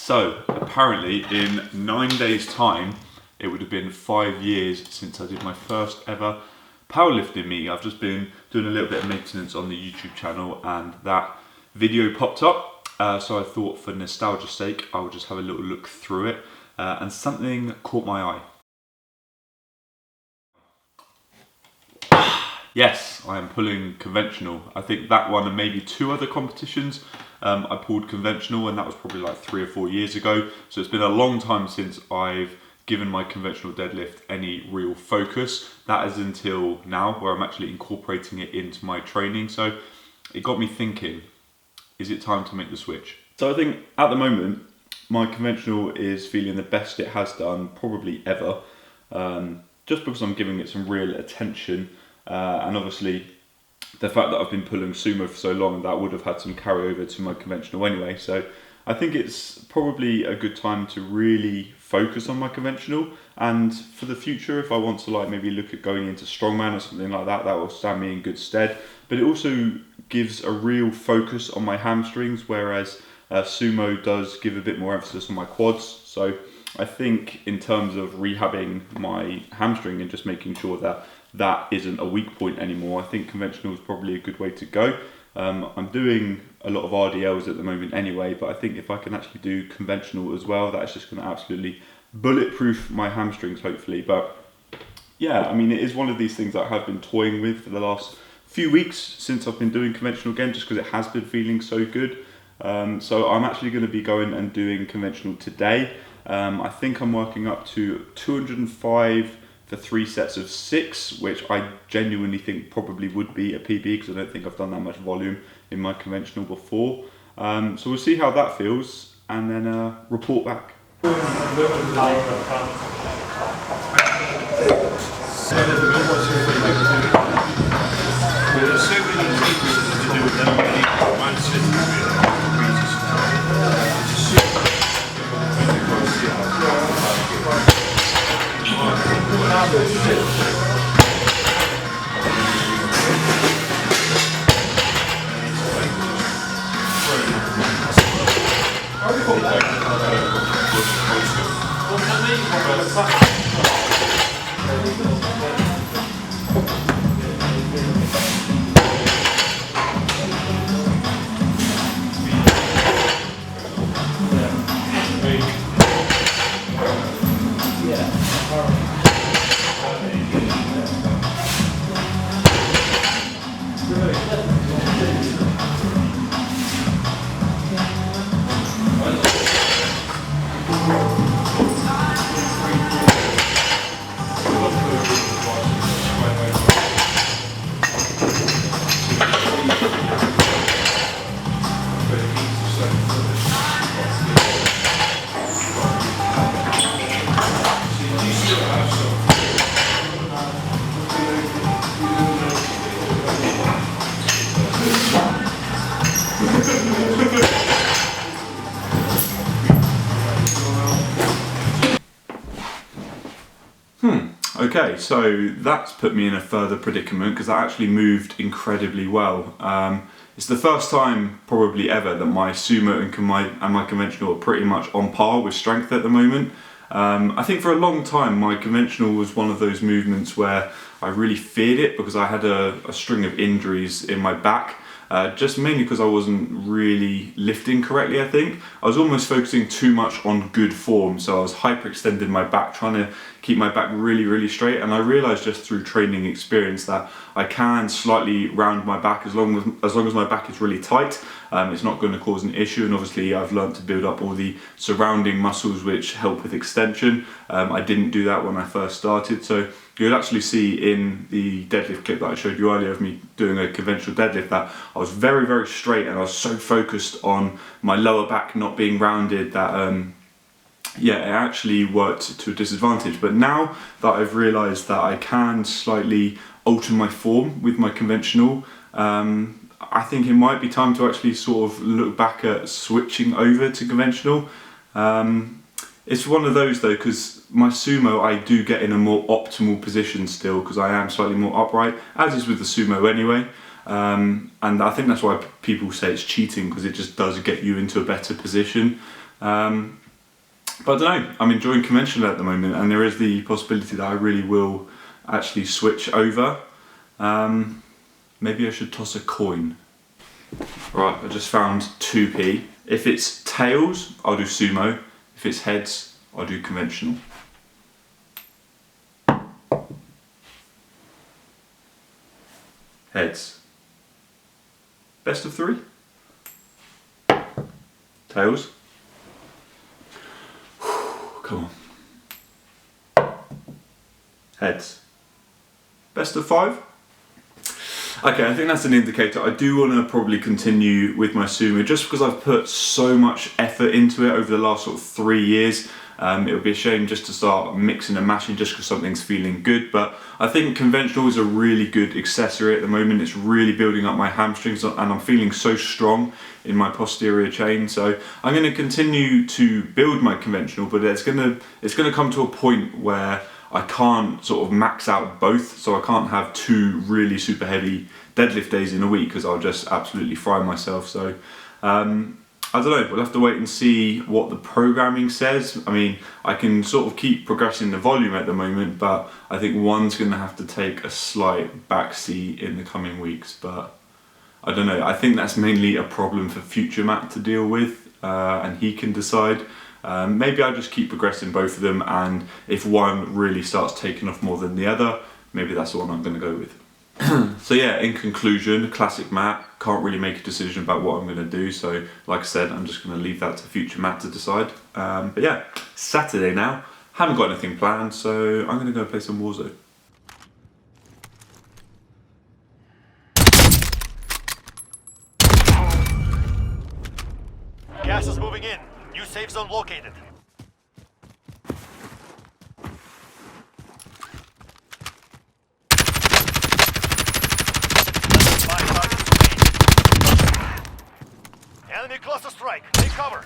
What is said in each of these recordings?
So apparently in 9 days time, it would have been 5 years since I did my first ever powerlifting meet. I've just been doing a little bit of maintenance on the YouTube channel and that video popped up. So I thought for nostalgia's sake, I would just have a little look through it and something caught my eye. Yes, I am pulling conventional. I think that one and maybe 2 other competitions I pulled conventional, and that was probably like 3 or 4 years ago. So it's been a long time since I've given my conventional deadlift any real focus. That is until now, where I'm actually incorporating it into my training. So it got me thinking, is it time to make the switch? So I think at the moment, my conventional is feeling the best it has done probably ever, just because I'm giving it some real attention. And obviously the fact that I've been pulling sumo for so long, that would have had some carryover to my conventional anyway. So I think it's probably a good time to really focus on my conventional, and for the future, if I want to like maybe look at going into strongman or something like that, that will stand me in good stead. But it also gives a real focus on my hamstrings, whereas sumo does give a bit more emphasis on my quads. So I think in terms of rehabbing my hamstring and just making sure that that isn't a weak point anymore, I think conventional is probably a good way to go. I'm doing a lot of RDLs at the moment anyway, but I think if I can actually do conventional as well, that's just going to absolutely bulletproof my hamstrings, hopefully. But yeah, I mean, it is one of these things that I have been toying with for the last few weeks since I've been doing conventional again, just because it has been feeling so good. So I'm actually going to be going and doing conventional today. I think I'm working up to 205 for 3 sets of 6, which I genuinely think probably would be a PB, because I don't think I've done that much volume in my conventional before. So we'll see how that feels and then report back. Okay, so that's put me in a further predicament because that actually moved incredibly well. It's the first time probably ever that my sumo and my conventional are pretty much on par with strength at the moment. I think for a long time my conventional was one of those movements where I really feared it because I had a string of injuries in my back. Just mainly because I wasn't really lifting correctly, I think. I was almost focusing too much on good form, so I was hyperextending my back, trying to keep my back really, really straight, and I realised just through training experience that I can slightly round my back as long as my back is really tight. It's not going to cause an issue, and obviously I've learned to build up all the surrounding muscles which help with extension. I didn't do that when I first started, so you'll actually see in the deadlift clip that I showed you earlier of me doing a conventional deadlift that I was very, very straight, and I was so focused on my lower back not being rounded that yeah, it actually worked to a disadvantage. But now that I've realised that I can slightly alter my form with my conventional, I think it might be time to actually sort of look back at switching over to conventional. It's one of those though, because my sumo I do get in a more optimal position still because I am slightly more upright, as is with the sumo anyway. And I think that's why people say it's cheating, because it just does get you into a better position. But I don't know, I'm enjoying conventional at the moment, and there is the possibility that I really will actually switch over. Maybe I should toss a coin. Right, I just found 2p. If it's tails, I'll do sumo. If it's heads, I'll do conventional. Heads. Best of 3. Tails. Come on. Heads. Best of 5. Okay, I think that's an indicator. I do want to probably continue with my sumo just because I've put so much effort into it over the last sort of 3 years. It would be a shame just to start mixing and matching just because something's feeling good. But I think conventional is a really good accessory at the moment. It's really building up my hamstrings and I'm feeling so strong in my posterior chain. So I'm going to continue to build my conventional, but it's going to come to a point where I can't sort of max out both, so I can't have 2 really super heavy deadlift days in a week because I'll just absolutely fry myself. So I don't know, we'll have to wait and see what the programming says. I mean, I can sort of keep progressing the volume at the moment, but I think one's going to have to take a slight backseat in the coming weeks. But I don't know, I think that's mainly a problem for future Matt to deal with, and he can decide. Maybe I'll just keep progressing both of them, and if one really starts taking off more than the other, maybe that's the one I'm going to go with. So yeah, in conclusion, classic Matt, can't really make a decision about what I'm going to do, so like I said, I'm just going to leave that to future Matt to decide. But yeah, Saturday now, haven't got anything planned, so I'm going to go play some Warzone. Gas is moving in. New safe zone located. Enemy cluster strike. Take cover.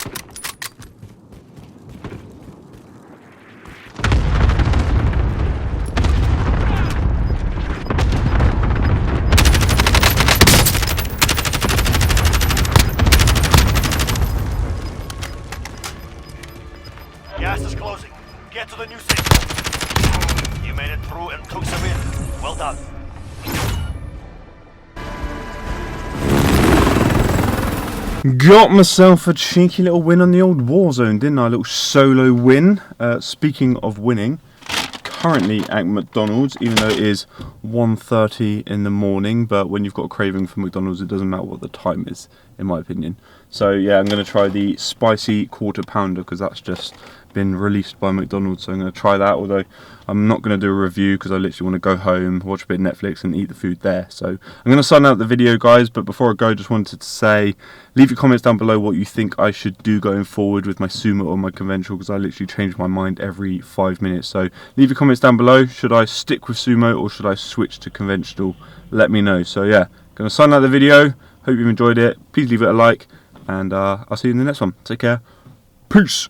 Gas is closing. Get to the new safe zone. You made it through and took some in. Well done. Got myself a cheeky little win on the old Warzone, didn't I? A little solo win. Speaking of winning, currently at McDonald's, even though it is 1:30 in the morning, but when you've got a craving for McDonald's, it doesn't matter what the time is, in my opinion. So yeah, I'm going to try the spicy quarter pounder because that's just been released by McDonald's, so I'm going to try that, although I'm not going to do a review because I literally want to go home, watch a bit of Netflix and eat the food there. So I'm going to sign out the video, guys, but before I go, just wanted to say, leave your comments down below what you think I should do going forward with my sumo or my conventional, because I literally change my mind every 5 minutes. So leave your comments down below. Should I stick with sumo or should I switch to conventional? Let me know. So yeah, going to sign out the video. Hope you've enjoyed it. Please leave it a like, and I'll see you in the next one. Take care. Peace.